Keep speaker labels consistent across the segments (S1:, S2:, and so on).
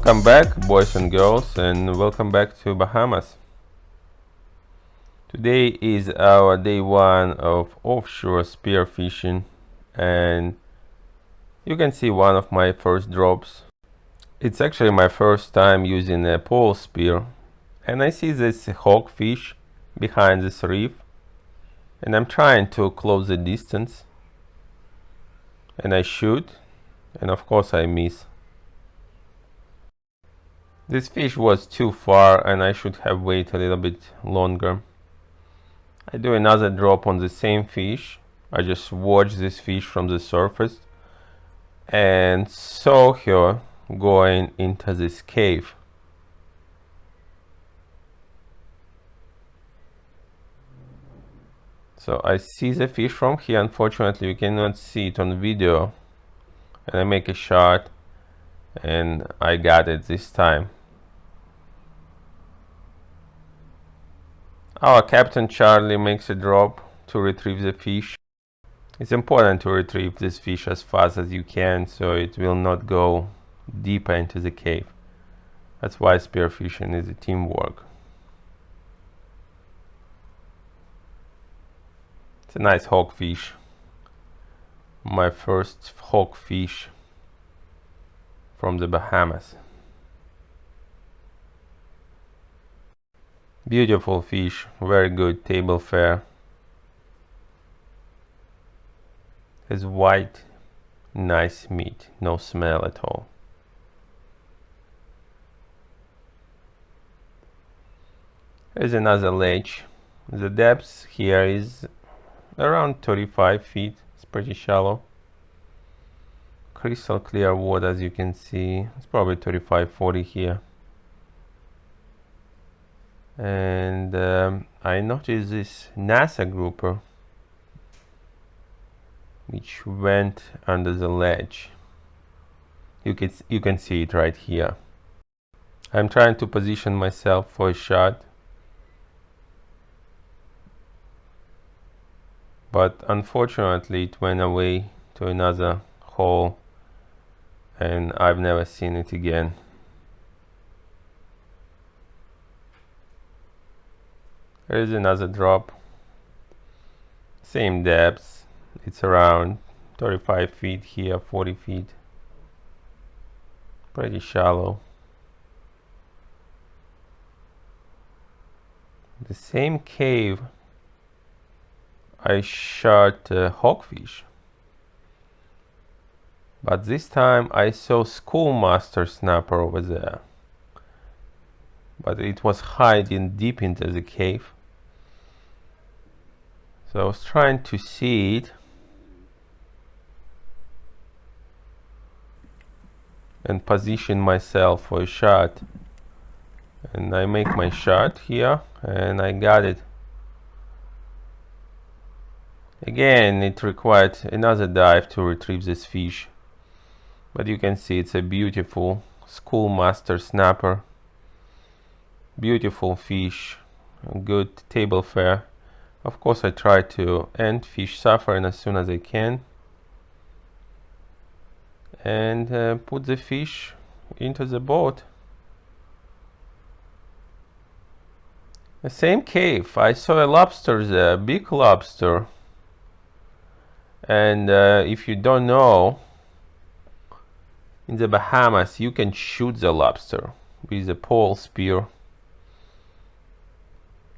S1: Welcome back, boys and girls, and welcome back to Bahamas. Today is our day one of offshore spearfishing, and you can see one of my first drops. It's actually my first time using a pole spear, and I see this hawkfish behind this reef, and I'm trying to close the distance, and I shoot, and of course I miss. This fish was too far and I should have waited a little bit longer. I do another drop on the same fish. I just watched this fish from the surface and saw her going into this cave. So I see the fish from here. Unfortunately, you cannot see it on video. And I make a shot and I got it this time. Our Captain Charlie makes a drop to retrieve the fish. It's important to retrieve this fish as fast as you can so it will not go deeper into the cave. That's why spearfishing is a teamwork. It's a nice hawkfish. My first hawkfish from the Bahamas. Beautiful fish, very good table fare. Has white, nice meat, no smell at all. There's another ledge. The depth here is around 35 feet. It's pretty shallow. Crystal clear water, as you can see. It's probably 35-40 here. And I noticed this NASA grouper which went under the ledge. You can see it right here. I'm trying to position myself for a shot, but unfortunately it went away to another hole and I've never seen it again. There is another drop, same depth, it's around 35 feet here, 40 feet, pretty shallow. The same cave I shot hawkfish, but this time I saw schoolmaster snapper over there, but it was hiding deep into the cave. So I was trying to see it and position myself for a shot, and I make my shot here and I got it. Again, it required another dive to retrieve this fish, but you can see it's a beautiful schoolmaster snapper. Beautiful fish, good table fare. Of course I try to end fish suffering as soon as I can and put the fish into the boat. The same cave, I saw a lobster there, a big lobster. And if you don't know, in the Bahamas you can shoot the lobster with a pole spear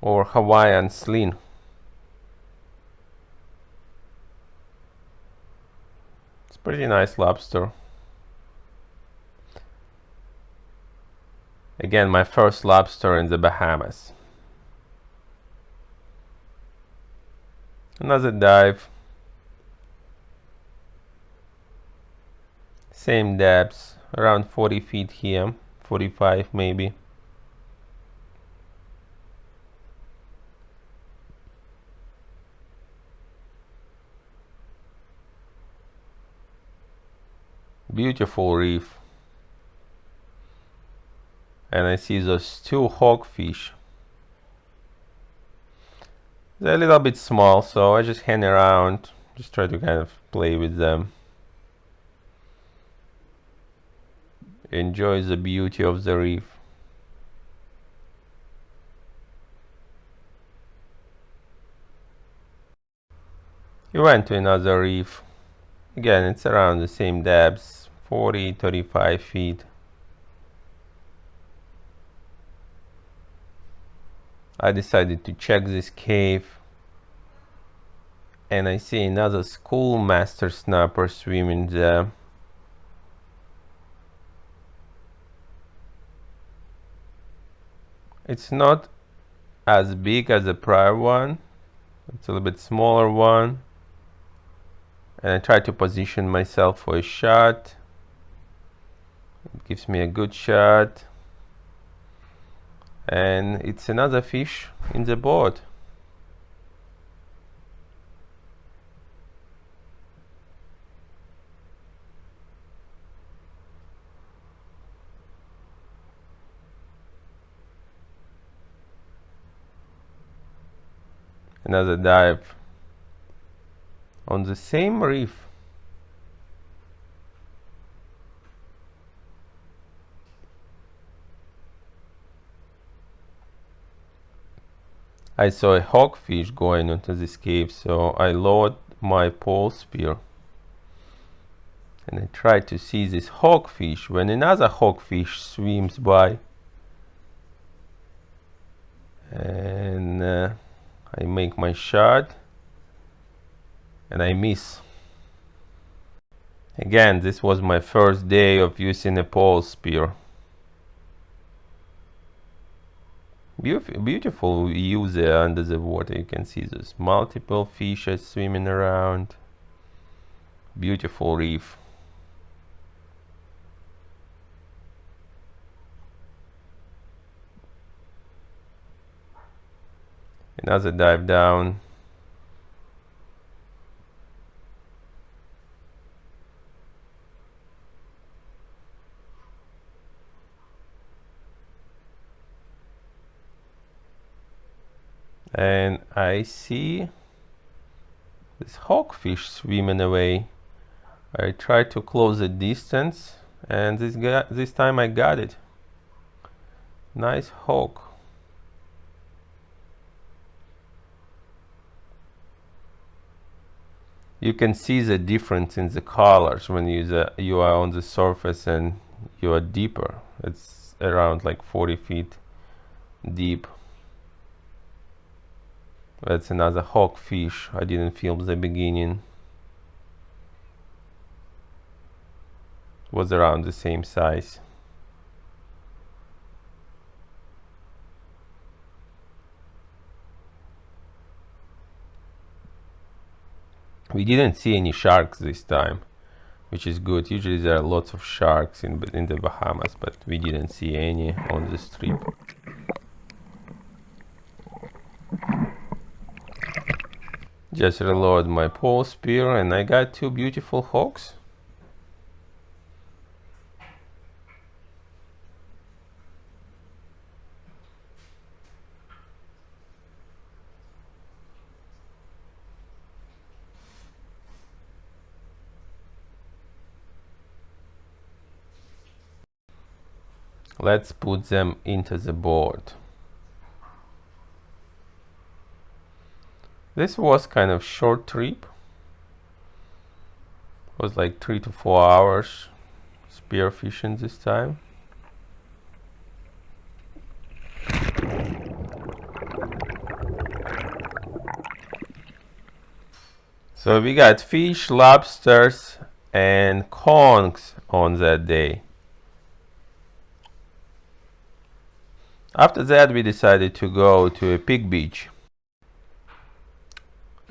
S1: or Hawaiian sling. It's pretty nice lobster. Again, my first lobster in the Bahamas. Another dive. Same depths, around 40 feet here, 45 maybe. Beautiful reef. And I see those two hawkfish. They're a little bit small, so I just hang around, just try to kind of play with them. enjoy the beauty of the reef. We went to another reef. Again, it's around the same depths, 40-35 feet. I decided to check this cave, and I see another schoolmaster snapper swimming there. It's not as big as the prior one, it's a little bit smaller one, and I try to position myself for a shot. It gives me a good shot, and it's another fish in the boat. Another dive on the same reef. I saw a hawkfish going into this cave, so I lowered my pole spear and I tried to see this hawkfish when another hawkfish swims by, and I make my shot and I miss. Again, this was my first day of using a pole spear. Beautiful view there under the water. You can see there's multiple fishes swimming around. Beautiful reef. Another dive down. And I see this hawkfish swimming away. I tried to close the distance, and this time I got it. Nice hawk. You can see the difference in the colors when you are on the surface and you are deeper. It's around like 40 feet deep. That's another hawkfish. I didn't film the beginning. Was around the same size. We didn't see any sharks this time, which is good. Usually there are lots of sharks in the Bahamas, but we didn't see any on this trip. Just reload my pole spear and I got two beautiful hawks. Let's put them into the boat. This was kind of short trip. It was like 3 to 4 hours spearfishing this time. So we got fish, lobsters, and conchs on that day. After that, we decided to go to a pig beach.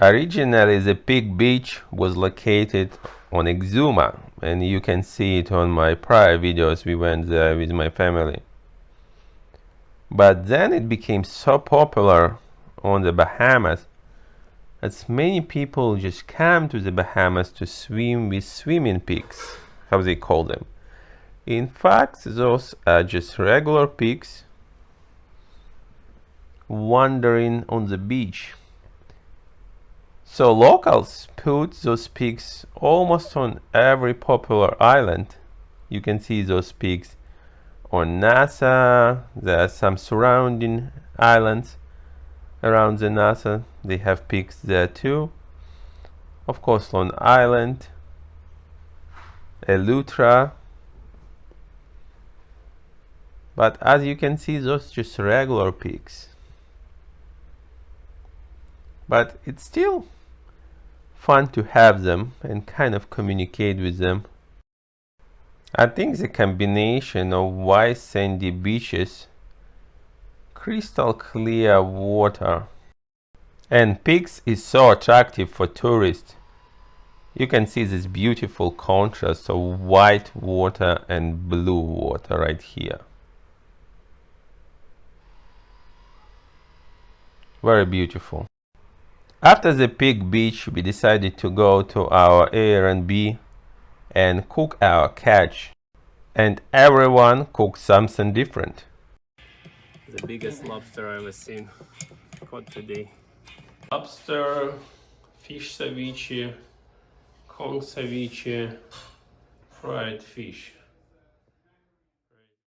S1: Originally, the pig beach was located on Exuma, and you can see it on my prior videos. We went there with my family. But then it became so popular on the Bahamas that many people just come to the Bahamas to swim with swimming pigs, how they call them. In fact, those are just regular pigs wandering on the beach. So locals put those pigs almost on every popular island You can see those peaks on NASA. There are some surrounding islands around the NASA. They have peaks there too. Of course, Long Island, Eleuthera. But as you can see, those just regular peaks. But it's still fun to have them and kind of communicate with them. I think the combination of white sandy beaches, crystal clear water, and peaks is so attractive for tourists. You can see this beautiful contrast of white water and blue water right here. Very beautiful. After the peak beach, we decided to go to our Airbnb and cook our catch. And everyone cooked something different. The biggest lobster I've ever seen caught today. Lobster, fish ceviche, conch ceviche, fried fish.